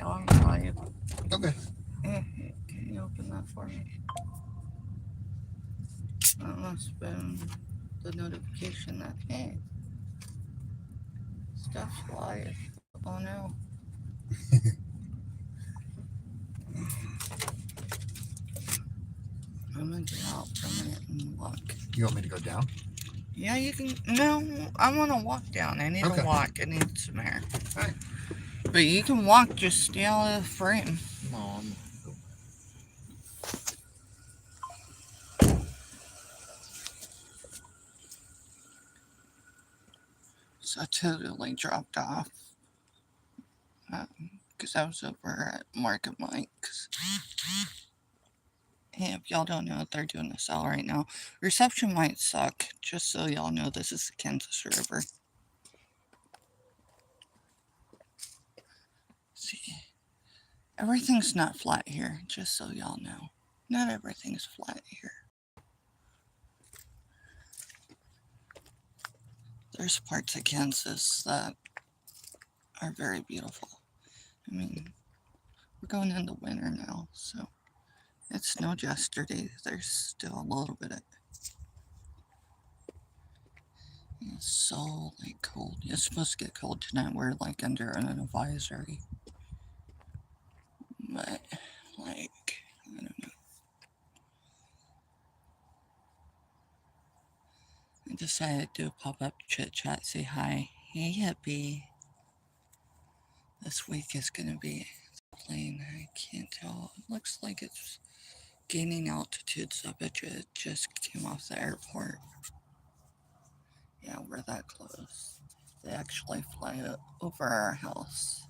on live. Okay. Can you open that for me? That must have been the notification that, hey, stuff's live. Oh no. I'm gonna get out for a minute and look. You want me to go down? Yeah, you can. No, I want to walk down. I need Okay. to walk. I need some air. All right. But you can walk, just stay out of the frame. Mom. So I totally dropped off. Because I was over at Market Mike's. Hey, if y'all don't know, they're doing a sale right now. Reception might suck, just so y'all know this is the Kansas River. See, everything's not flat here, just so y'all know. Not everything's flat here. There's parts of Kansas that are very beautiful. I mean, we're going into winter now, so it snowed yesterday. There's still a little bit of it's so like cold. It's supposed to get cold tonight. We're like under an advisory. But like I don't know. I decided to do a pop up chit chat, say hi. Hey hippie. This week is gonna be the plane. I can't tell. It looks like it's gaining altitude, so I bet you it just came off the airport. Yeah, we're that close. They actually fly over our house.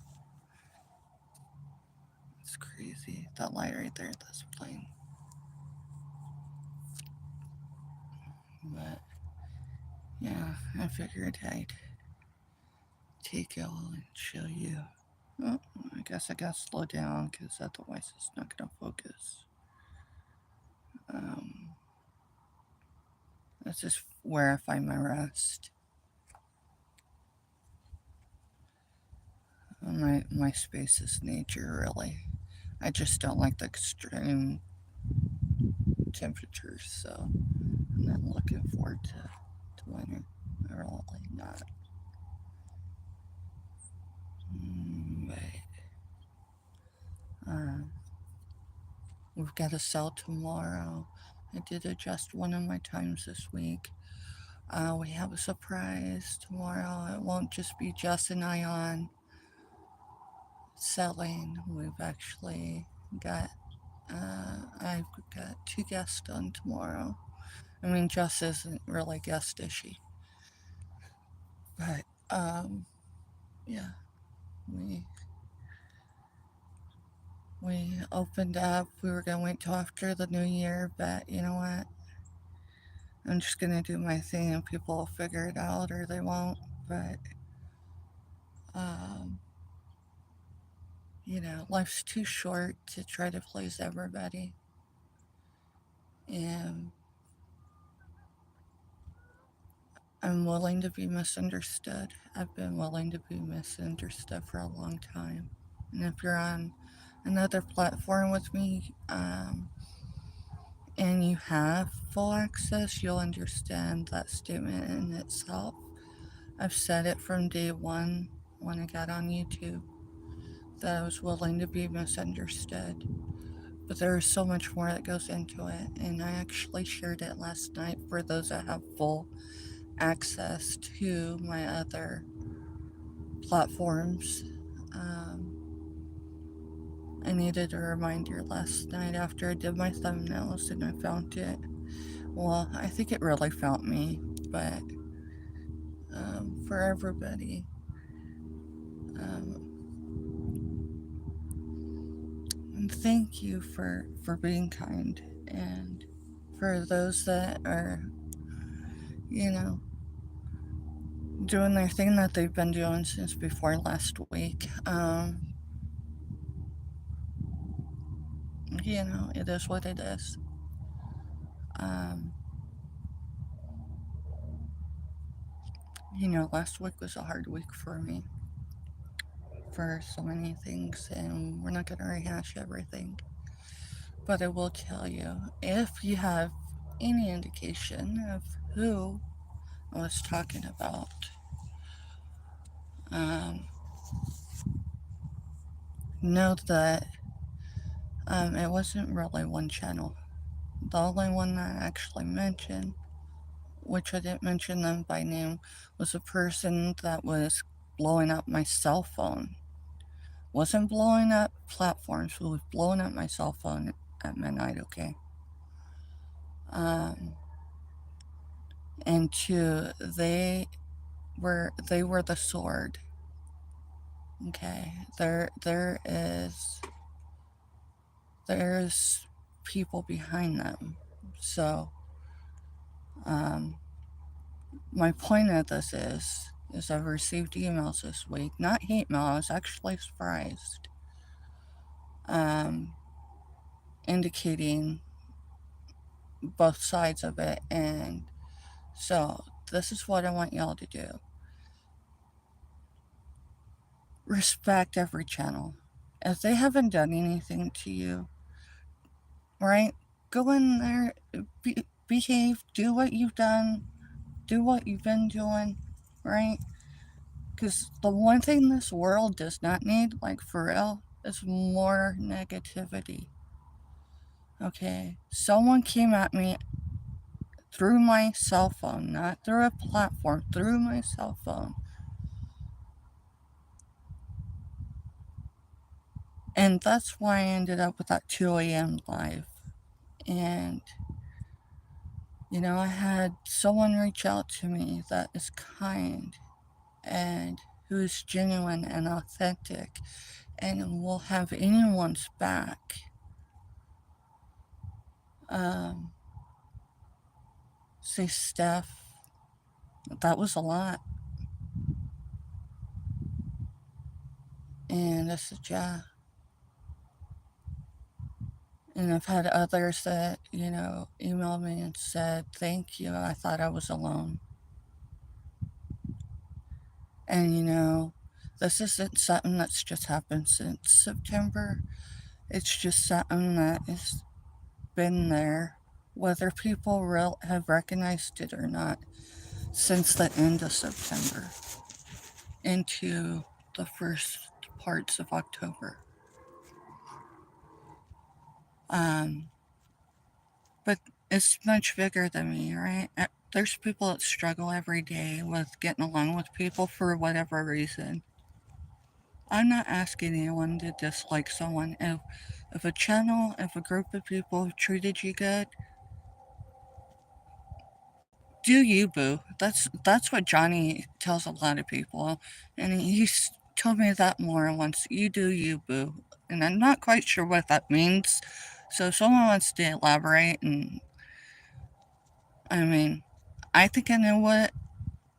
It's crazy. That light right there, that's a plane. But yeah, I figured I'd take y'all and show you. Oh, I guess I gotta slow down because otherwise it's not gonna focus. Um, this is where I find my rest. My space is nature, really. I just don't like the extreme temperatures, so I'm not looking forward to winter. Really not. But we've got a sale tomorrow. I did adjust one of my times this week. We have a surprise tomorrow. It won't just be Jess and I on selling. We've actually got, I've got two guests on tomorrow. I mean, Jess isn't really guest, is she? But, yeah, we we opened up. We were gonna wait till after the new year, but you know what? I'm just gonna do my thing, and people will figure it out, or they won't. But, um, life's too short to try to please everybody. And I'm willing to be misunderstood. I've been willing to be misunderstood for a long time. And if you're on another platform with me, and you have full access, you'll understand that statement in itself. I've said it from day one when I got on YouTube that I was willing to be misunderstood. But there's so much more that goes into it, and I actually shared it last night for those that have full access to my other platforms. Um, I needed a reminder last night after I did my thumbnails and I found it. Well, I think it really found me, but for everybody, um, thank you for being kind, and for those that are, you know, doing their thing that they've been doing since before last week. It is what it is. Um, last week was a hard week for me. for so many things, and we're not going to rehash everything. But I will tell you, if you have any indication of who I was talking about, um, know that it wasn't really one channel. The only one that I actually mentioned, which I didn't mention them by name, was a person that was blowing up my cell phone. Wasn't blowing up platforms, but was blowing up my cell phone at midnight, okay? Um, and two, they were the sword. Okay. There's people behind them. So um my point of this is I've received emails this week, not hate mail, I was actually surprised, um, indicating both sides of it. And so this is what I want y'all to do. Respect every channel. If they haven't done anything to you, right? Go in there, behave, do what you've done, do what you've been doing, right? Because the one thing this world does not need, like for real, is more negativity. Okay? Someone came at me through my cell phone, not through a platform, through my cell phone. And that's why I ended up with that 2 a.m. live. And, I had someone reach out to me that is kind and who is genuine and authentic and will have anyone's back. Say, Steph, that was a lot. And I said, yeah. And I've had others that, emailed me and said, thank you. I thought I was alone. And, this isn't something that's just happened since September. It's just something that has been there, whether people have recognized it or not, since the end of September into the first parts of October. Um, but it's much bigger than me, right? There's people that struggle every day with getting along with people for whatever reason. I'm not asking anyone to dislike someone. If a channel, if a group of people have treated you good, do you, boo. That's what Johnny tells a lot of people, and he's told me that more once. You do you, boo. And I'm not quite sure what that means. So if someone wants to elaborate, and I mean, I think I know what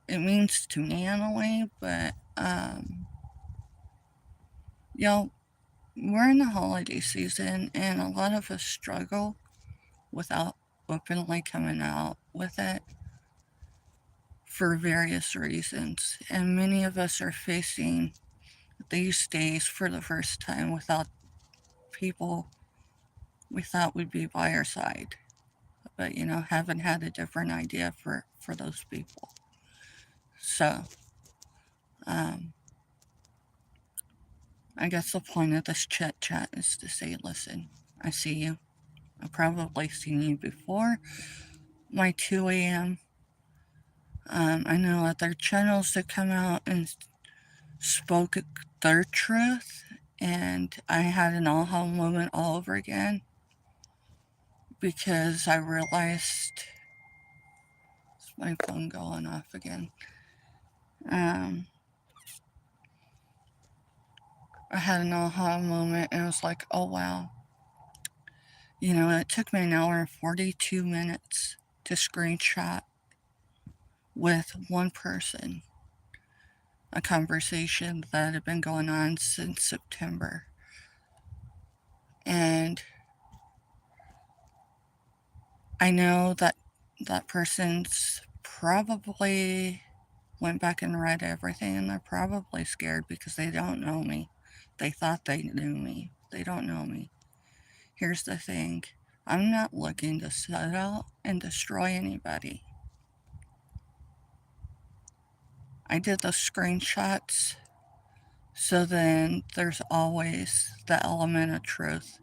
it means to me in a way, but y'all, we're in the holiday season, and a lot of us struggle without openly coming out with it for various reasons, and many of us are facing these days for the first time without people we thought would be by our side, but haven't had a different idea for those people. So um, I guess the point of this chit chat is to say, listen, I see you. I've probably seen you before my 2 a.m. I know other channels that come out and spoke their truth, and I had an aha moment all over again because I realized my phone going off again. I had an aha moment, and I was like, oh wow. It took me an hour and 42 minutes to screenshot with one person a conversation that had been going on since September. And I know that that person's probably went back and read everything, and they're probably scared because they don't know me. They thought they knew me. They don't know me. Here's the thing, I'm not looking to set out and destroy anybody. I did the screenshots, so then there's always the element of truth.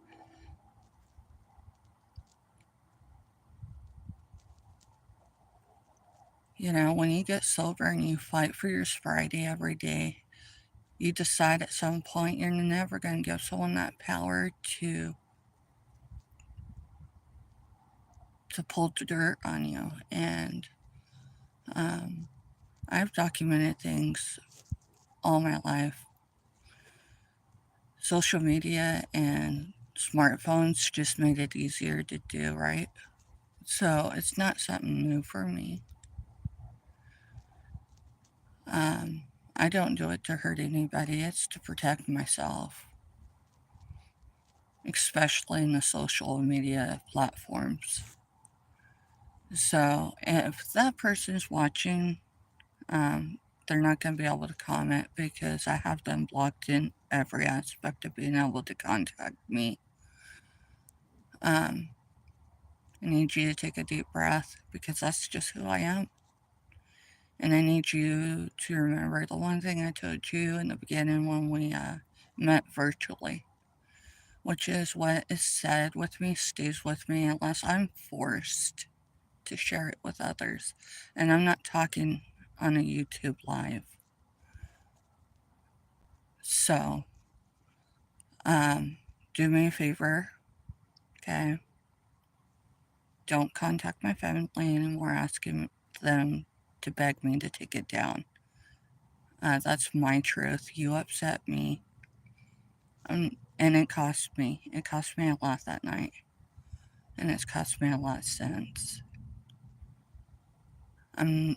You know, when you get sober and you fight for your sobriety every day, you decide at some point you're never going to give someone that power to pull the dirt on you. And um, I've documented things all my life. Social media and smartphones just made it easier to do, right? So it's not something new for me. Um, I don't do it to hurt anybody, it's to protect myself, especially in the social media platforms. So if that person's watching, um, they're not going to be able to comment because I have them blocked in every aspect of being able to contact me. Um, I need you to take a deep breath because that's just who I am. And I need you to remember the one thing I told you in the beginning when we met virtually, which is what is said with me stays with me unless I'm forced to share it with others. And I'm not talking on a YouTube live. So, um, do me a favor, okay? Don't contact my family anymore asking them to beg me to take it down. That's my truth. You upset me. And it cost me. It cost me a lot that night. And it's cost me a lot since. I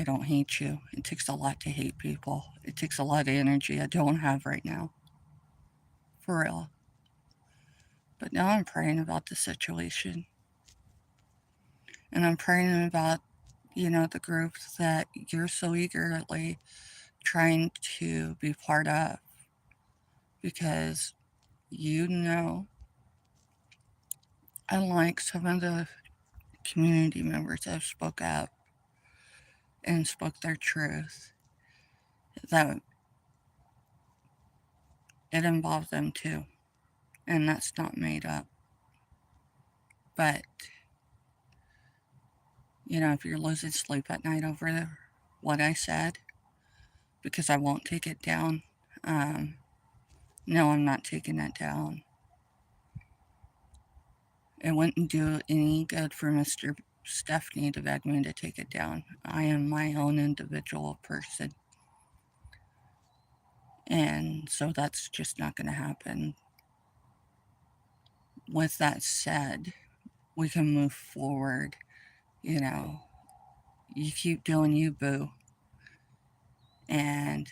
don't hate you. It takes a lot to hate people. It takes a lot of energy I don't have right now. For real. But now I'm praying about the situation. And I'm praying about, the group that you're so eagerly trying to be part of. Because you know, unlike some of the community members that have spoke up and spoke their truth, that it involves them too. And that's not made up. But, if you're losing sleep at night over what I said, because I won't take it down, um, no, I'm not taking it down. It wouldn't do any good for Mr. Stephanie to beg me to take it down. I am my own individual person. And so that's just not going to happen. With that said, we can move forward. You know, you keep doing you, boo. And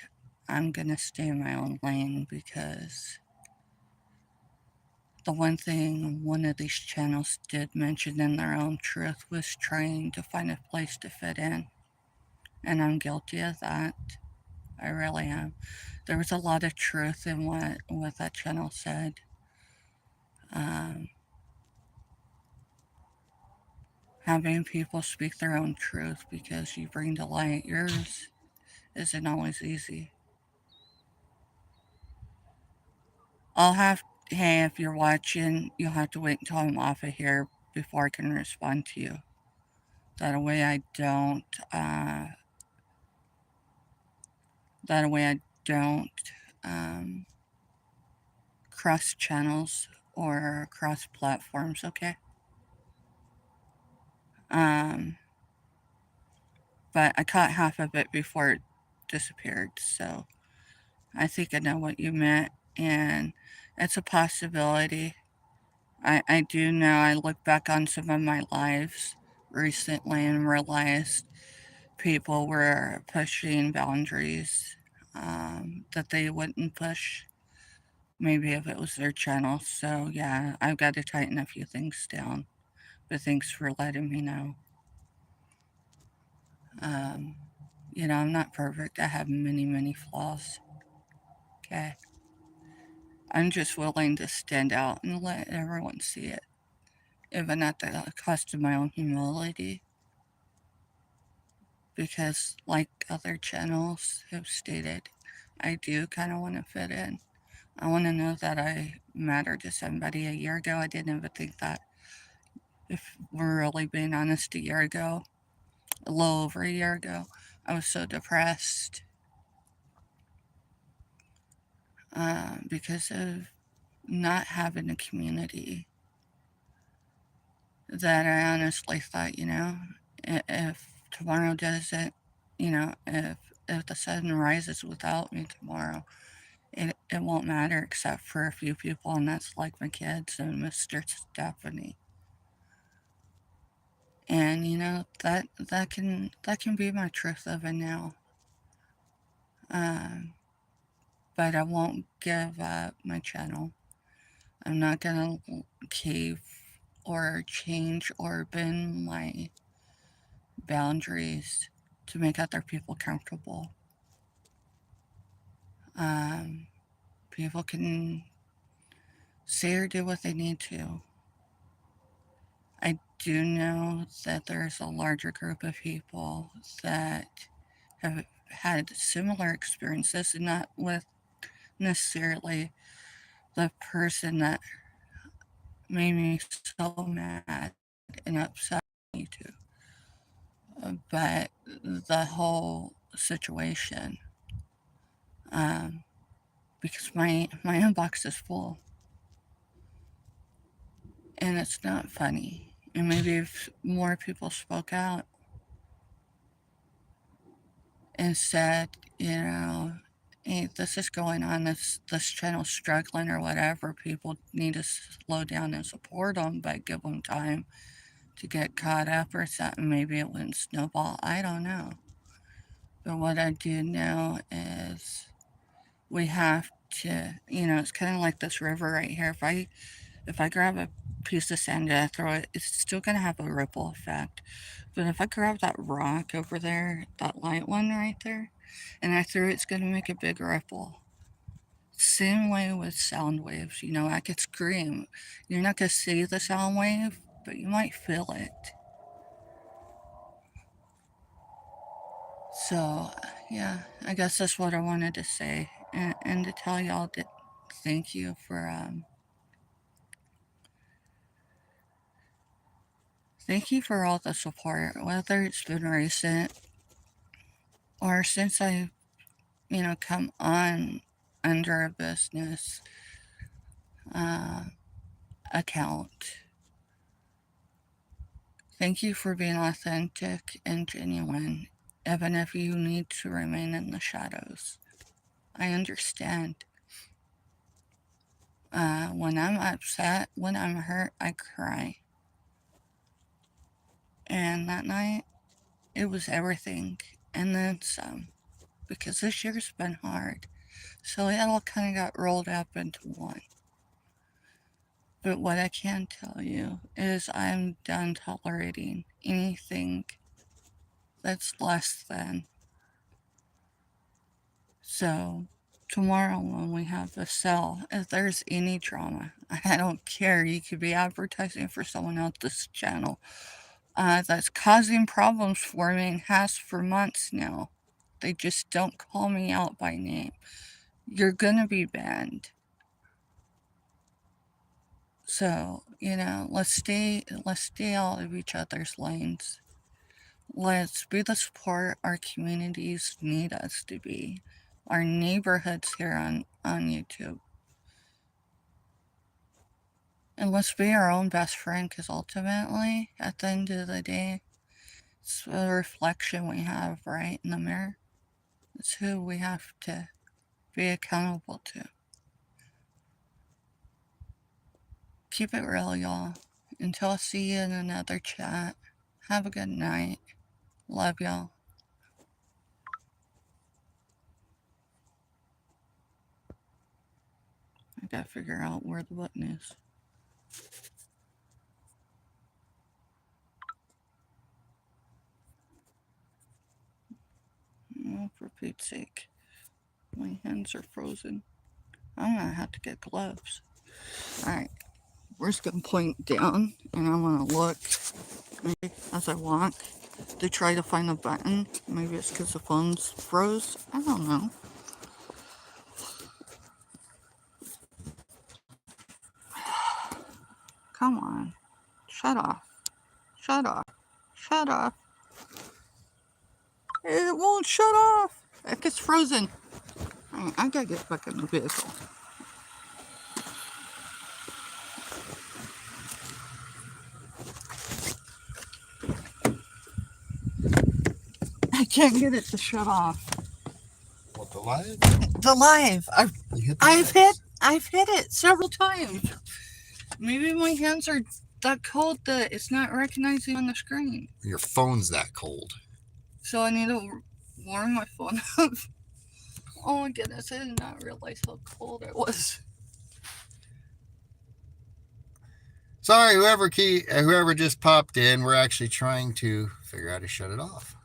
I'm going to stay in my own lane because the one thing one of these channels did mention in their own truth was trying to find a place to fit in. And I'm guilty of that. I really am. There was a lot of truth in what that channel said. Um, Having people speak their own truth because you bring to light yours isn't always easy. Hey, if you're watching, you'll have to wait until I'm off of here before I can respond to you. That way I don't, uh, that way I don't, um, cross channels or cross platforms, okay? Um, but I caught half of it before it disappeared, so I think I know what you meant, and it's a possibility. I do know I look back on some of my lives recently and realized people were pushing boundaries that they wouldn't push maybe if it was their channel. So, yeah, I've got to tighten a few things down. But thanks for letting me know. I'm not perfect. I have many, many flaws. Okay. I'm just willing to stand out and let everyone see it, even at the cost of my own humility. Because, like other channels have stated, I do kind of want to fit in. I want to know that I matter to somebody. A year ago, I didn't even think that. If we're really being honest, a year ago, a little over a year ago, I was so depressed because of not having a community that I honestly thought, if tomorrow doesn't, if the sun rises without me tomorrow, it won't matter except for a few people, and that's like my kids and Mr. Stephanie. And that can be my truth of it now. Um, but I won't give up my channel. I'm not gonna cave or change or bend my boundaries to make other people comfortable. Um, People can say or do what they need to. I do know that there's a larger group of people that have had similar experiences, and not with necessarily the person that made me so mad and upset me too, but the whole situation. Um, because my inbox is full, and it's not funny. And maybe if more people spoke out and said, hey, this is going on, this channel's struggling or whatever, people need to slow down and support them, but give them time to get caught up or something. Maybe it wouldn't snowball. I don't know. But what I do know is we have to, it's kind of like this river right here. If I grab a piece of sand and I throw it, it's still gonna have a ripple effect. But if I grab that rock over there, that light one right there, and I throw it, it's gonna make a big ripple. Same way with sound waves. I could scream. You're not gonna see the sound wave, but you might feel it. So, yeah, I guess that's what I wanted to say, and to tell y'all that thank you for all the support, whether it's been recent or since I come on under a business uh, account. Thank you for being authentic and genuine, even if you need to remain in the shadows. I understand. When I'm upset, when I'm hurt, I cry. And that night, it was everything, and then some, because this year's been hard. So it all kind of got rolled up into one. But what I can tell you is I'm done tolerating anything that's less than. So tomorrow when we have the sale, if there's any drama, I don't care. You could be advertising for someone else's channel that's causing problems for me and has for months now. They just don't call me out by name. You're gonna be banned. So, let's stay out of each other's lanes. Let's be the support our communities need us to be. Our neighborhoods here on YouTube. And let's be our own best friend, because ultimately, at the end of the day, it's a reflection we have right in the mirror. It's who we have to be accountable to. Keep it real, y'all. Until I see you in another chat, have a good night. Love y'all. I gotta figure out where the button is. Oh, for Pete's sake. My hands are frozen. I'm gonna have to get gloves. Alright, we're just gonna point down and I'm gonna look maybe as I walk to try to find a button. Maybe it's because the phone's froze. I don't know. Come on. Shut off. Shut off. Shut off. It won't shut off. It gets frozen. Alright, I gotta get back in the vehicle. I can't get it to shut off. What, the live? The live. I've hit it several times. Maybe my hands are that cold that it's not recognizing on the screen. Your phone's that cold. So I need to warm my phone up. Oh my goodness, I did not realize how cold it was. Sorry, whoever just popped in, we're actually trying to figure out how to shut it off.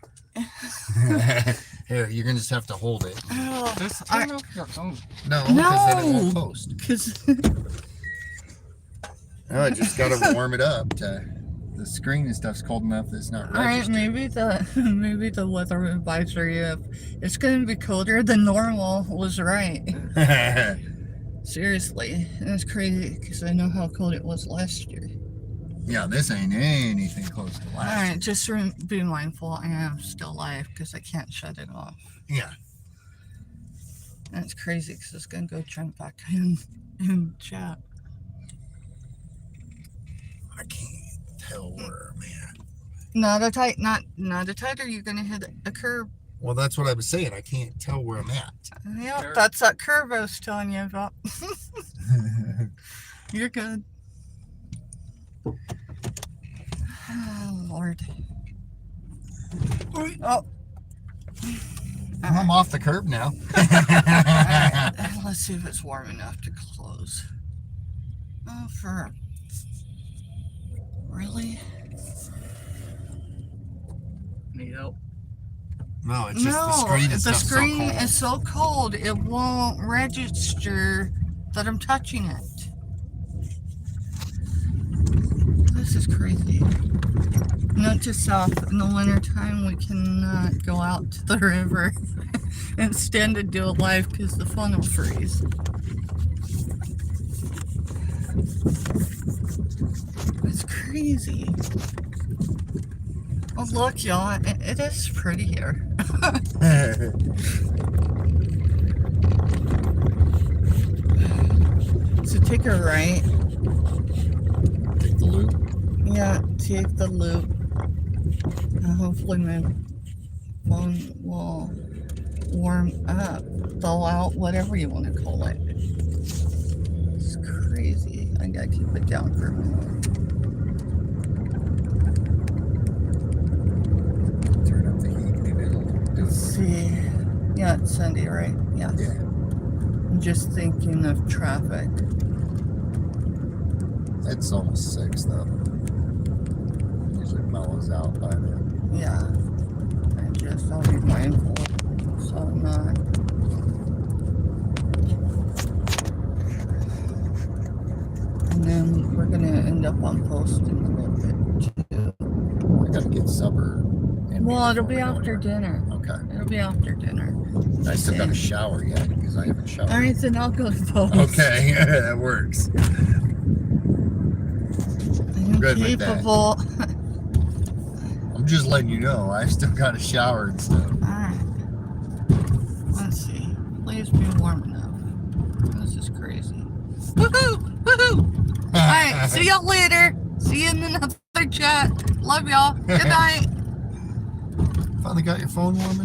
Here, you're gonna just have to hold it. Oh, Just turn off your phone. No, because then it won't post. No, I just gotta warm it up. The screen and stuff's cold enough that it's not registered. Alright, maybe the weather advisory, if it's gonna be colder than normal, was right. Seriously, that's crazy because I know how cold it was last year. Yeah, this ain't anything close to last year. Alright, just be mindful. I am still live because I can't shut it off. Yeah. That's crazy because it's gonna go jump back in chat. I can't tell where I'm at. Not a tight, or you're gonna hit a curve. Well, that's what I was saying. I can't tell where I'm at. Yep, that's that curve I was telling you about. You're good. Oh, Lord. Oh. I'm off the curb now. Alright, let's see if it's warm enough to close. Oh, really? Need help? No, it's just the screen is the so screen cold. is so cold it won't register that I'm touching it. This is crazy. Note to self, in the wintertime we cannot go out to the river and stand and do a live because the phone will freeze. It's crazy. Oh look, y'all, it is pretty here. So take a right. Take the loop. Yeah, take the loop. Hopefully my phone will warm up, thaw out, whatever you want to call it. It's crazy. I gotta keep it down for a minute. Turn up the heat. Maybe it'll do it. Let's see. Yeah, it's Sunday, right? Yeah. I'm just thinking of traffic. It's almost 6 though. Usually mellows out by then. Yeah. I'll be mindful so I'm not. And then we're gonna end up on post in a little bit too. I gotta get supper. Well, it'll be after dinner. Okay. It'll be after dinner. I still got to shower yet because I haven't showered. Alright, then I'll go to post. Okay, that works. I'm good with that. capable. I'm just letting you know, I still got to shower and stuff. Alright. Let's see. Please be warm enough. This is crazy. Woohoo! Woohoo! Alright, see y'all later. See you in another chat. Love y'all. Good night. Finally got your phone warm enough?